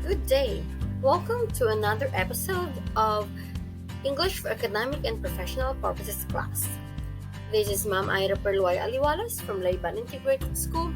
Good day. Welcome to another episode of English for Academic and Professional Purposes class. This is Ma'am Ira Perluay Aliwalas from Layban Integrated School.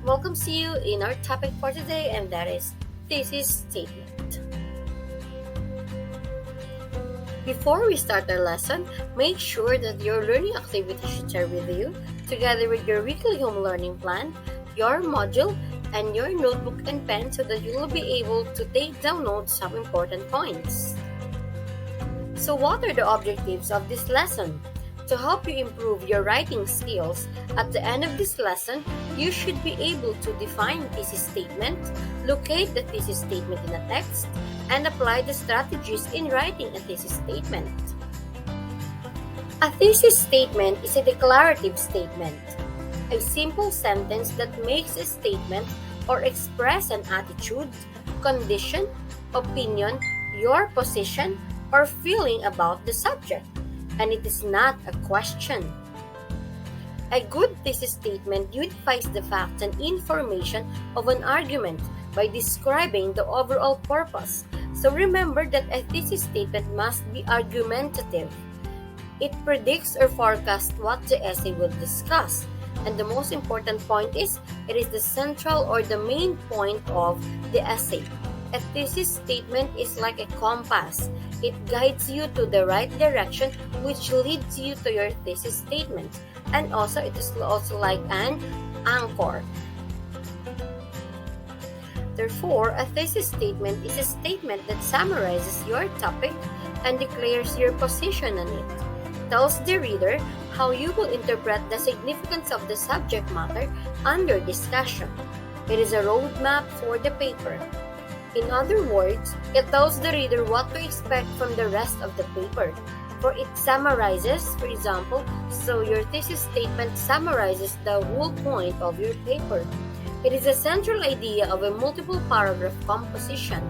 Welcome to you in our topic for today, and that is thesis statement. Before we start our lesson, make sure that your learning activity should share with you, together with your weekly home learning plan, your module, and your notebook and pen so that you will be able to take down notes of important points. So what are the objectives of this lesson? To help you improve your writing skills, at the end of this lesson, you should be able to define thesis statement, locate the thesis statement in a text, and apply the strategies in writing a thesis statement. A thesis statement is a declarative statement, a simple sentence that makes a statement or express an attitude, condition, opinion, your position, or feeling about the subject, and it is not a question. A good thesis statement unifies the facts and information of an argument by describing the overall purpose. So remember that a thesis statement must be argumentative. It predicts or forecasts what the essay will discuss. And the most important point is, it is the central or the main point of the essay. A thesis statement is like a compass. It guides you to the right direction, which leads you to your thesis statement. And also, it is also like an anchor. Therefore, a thesis statement is a statement that summarizes your topic and declares your position on it. Tells the reader how you will interpret the significance of the subject matter under discussion. It is a roadmap for the paper. In other words, it tells the reader what to expect from the rest of the paper. For it summarizes, for example, so your thesis statement summarizes the whole point of your paper. It is a central idea of a multiple paragraph composition.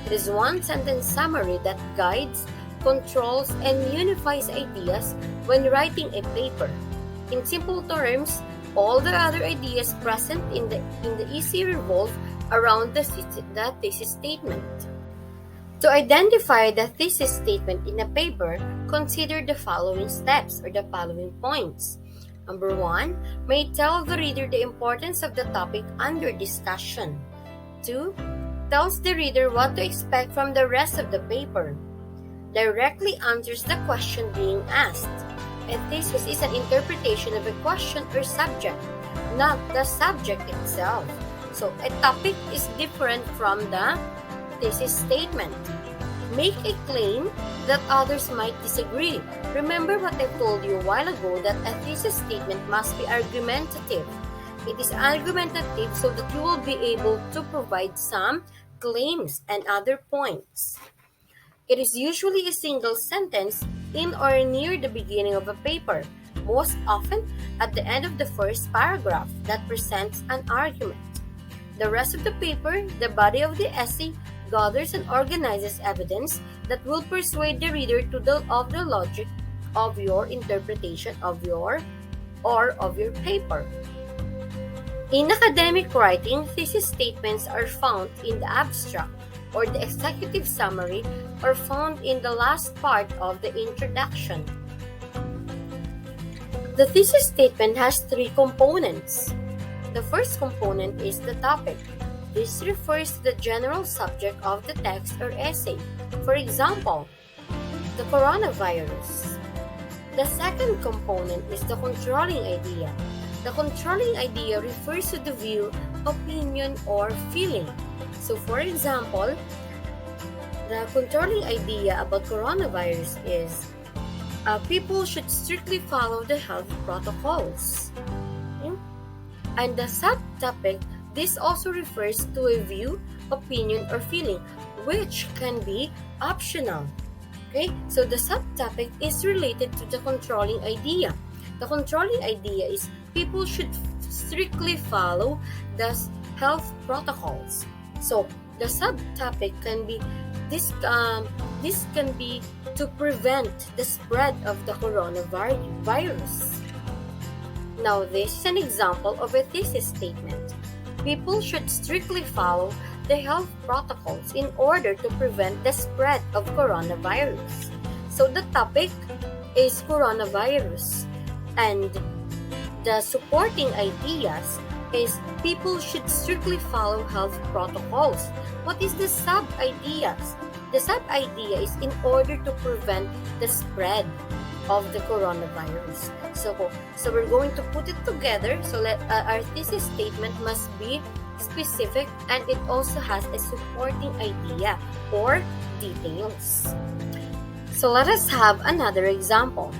It is one sentence summary that guides, controls, and unifies ideas when writing a paper. In simple terms, all the other ideas present in the essay revolve around the thesis statement. To identify the thesis statement in a paper, consider the following steps or the following points. Number 1, may tell the reader the importance of the topic under discussion. 2, tells the reader what to expect from the rest of the paper. Directly answers the question being asked. A thesis is an interpretation of a question or subject, not the subject itself. So, a topic is different from the thesis statement. Make a claim that others might disagree. Remember what I told you a while ago, that a thesis statement must be argumentative. It is argumentative so that you will be able to provide some claims and other points. It is usually a single sentence in or near the beginning of a paper, most often at the end of the first paragraph, that presents an argument. The rest of the paper, the body of the essay, gathers and organizes evidence that will persuade the reader of the logic of your interpretation of your paper. In academic writing, thesis statements are found in the abstract or the executive summary, or found in the last part of the introduction. The thesis statement has 3 components. The first component is the topic. This refers to the general subject of the text or essay. For example, the coronavirus. The second component is the controlling idea. The controlling idea refers to the view, opinion, or feeling. So, for example, the controlling idea about coronavirus is people should strictly follow the health protocols. Okay? And the subtopic, this also refers to a view, opinion, or feeling, which can be optional. Okay? So, the subtopic is related to the controlling idea. The controlling idea is people should strictly follow the health protocols. So, the subtopic can be this can be to prevent the spread of the coronavirus. Now, this is an example of a thesis statement. People should strictly follow the health protocols in order to prevent the spread of coronavirus. So the topic is coronavirus, and the supporting ideas is people should strictly follow health protocols. What is the sub-ideas? The sub-idea is in order to prevent the spread of the coronavirus. So we're going to put it together. So our thesis statement must be specific, and it also has a supporting idea or details. So let us have another example.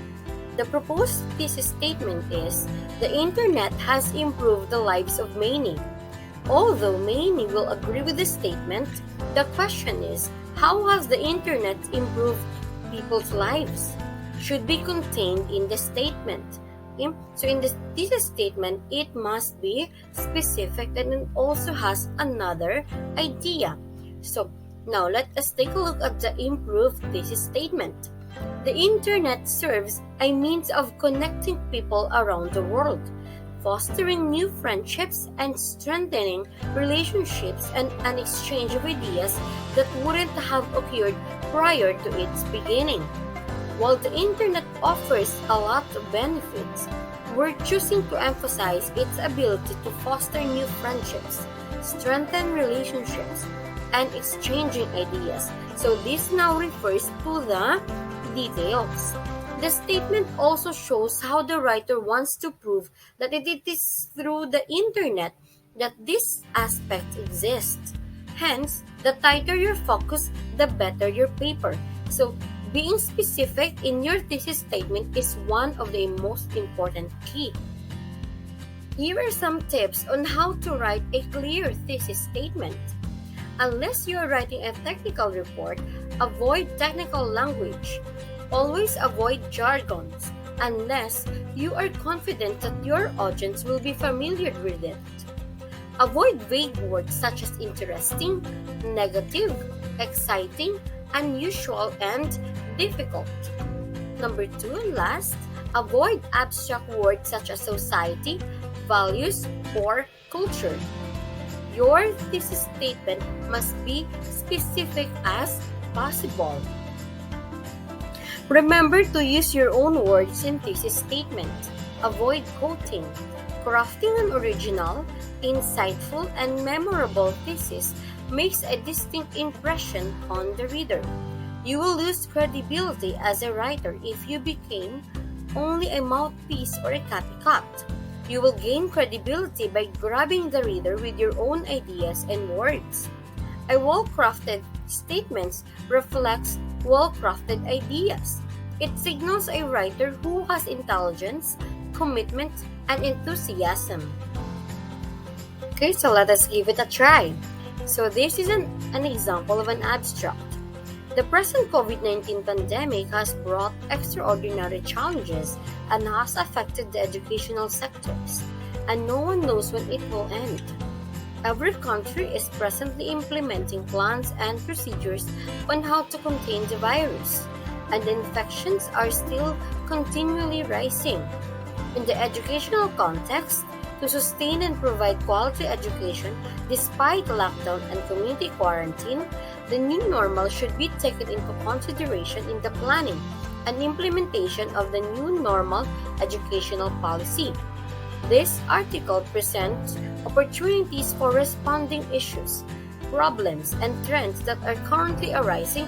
The proposed thesis statement is, the internet has improved the lives of many. Although many will agree with the statement, the question is, how has the internet improved people's lives? Should be contained in the statement. Okay? So in the thesis statement, it must be specific, and it also has another idea. So now let us take a look at the improved thesis statement. The internet serves a means of connecting people around the world, fostering new friendships and strengthening relationships, and an exchange of ideas that wouldn't have occurred prior to its beginning. While the internet offers a lot of benefits, we're choosing to emphasize its ability to foster new friendships, strengthen relationships, and exchanging ideas. So this now refers to the details. The statement also shows how the writer wants to prove that it is through the internet that this aspect exists. Hence, the tighter your focus, the better your paper. So, being specific in your thesis statement is one of the most important key. Here are some tips on how to write a clear thesis statement. Unless you are writing a technical report, avoid technical language. Always avoid jargons unless you are confident that your audience will be familiar with it. Avoid vague words such as interesting, negative, exciting, unusual, and difficult. Number 2 and last, avoid abstract words such as society, values, or culture. Your thesis statement must be specific as possible. Remember to use your own words in thesis statement. Avoid quoting. Crafting an original, insightful, and memorable thesis makes a distinct impression on the reader. You will lose credibility as a writer if you became only a mouthpiece or a copycat. You will gain credibility by grabbing the reader with your own ideas and words. A well-crafted statement reflects well-crafted ideas. It signals a writer who has intelligence, commitment, and enthusiasm. Okay, so let us give it a try. So this is an example of an abstract. The present COVID-19 pandemic has brought extraordinary challenges and has affected the educational sectors, and no one knows when it will end. Every country is presently implementing plans and procedures on how to contain the virus, and the infections are still continually rising. In the educational context, to sustain and provide quality education despite lockdown and community quarantine, the new normal should be taken into consideration in the planning and implementation of the new normal educational policy. This article presents opportunities for responding issues, problems, and trends that are currently arising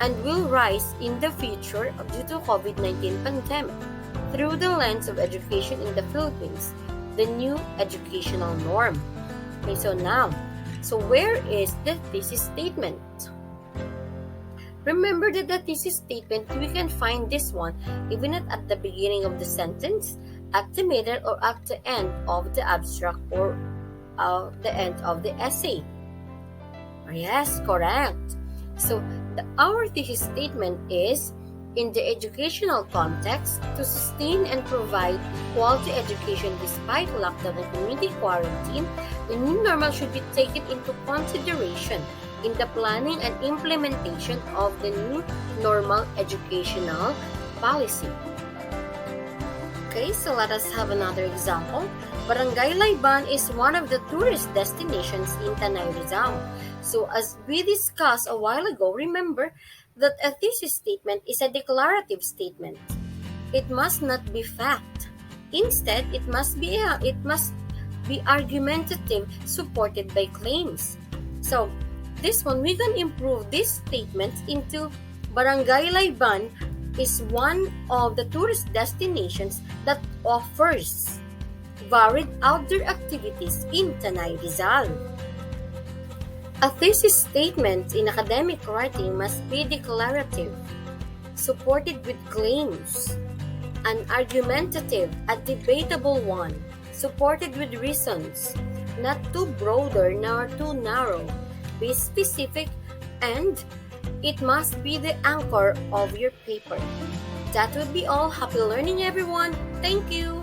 and will rise in the future due to COVID-19 pandemic through the lens of education in the Philippines, the new educational norm. Okay, so where is the thesis statement? Remember that the thesis statement, we can find this one even at the beginning of the sentence, at the middle, or at the end of the abstract, or the end of the essay. Yes, correct. So our thesis statement is, in the educational context, to sustain and provide quality education despite lockdown and community quarantine, the new normal should be taken into consideration in the planning and implementation of the new normal educational policy. Okay, so let us have another example. Barangay Layban is one of the tourist destinations in Tanay Rizal. So as we discussed a while ago, remember that a thesis statement is a declarative statement. It must not be fact. Instead, it must be argumentative, supported by claims. So, this one we can improve this statement into Barangay Layban is one of the tourist destinations that offers varied outdoor activities in Tanay Rizal. A thesis statement in academic writing must be declarative, supported with claims, an argumentative, a debatable one, supported with reasons, not too broader nor too narrow, be specific, and it must be the anchor of your paper. That would be all. Happy learning, everyone. Thank you.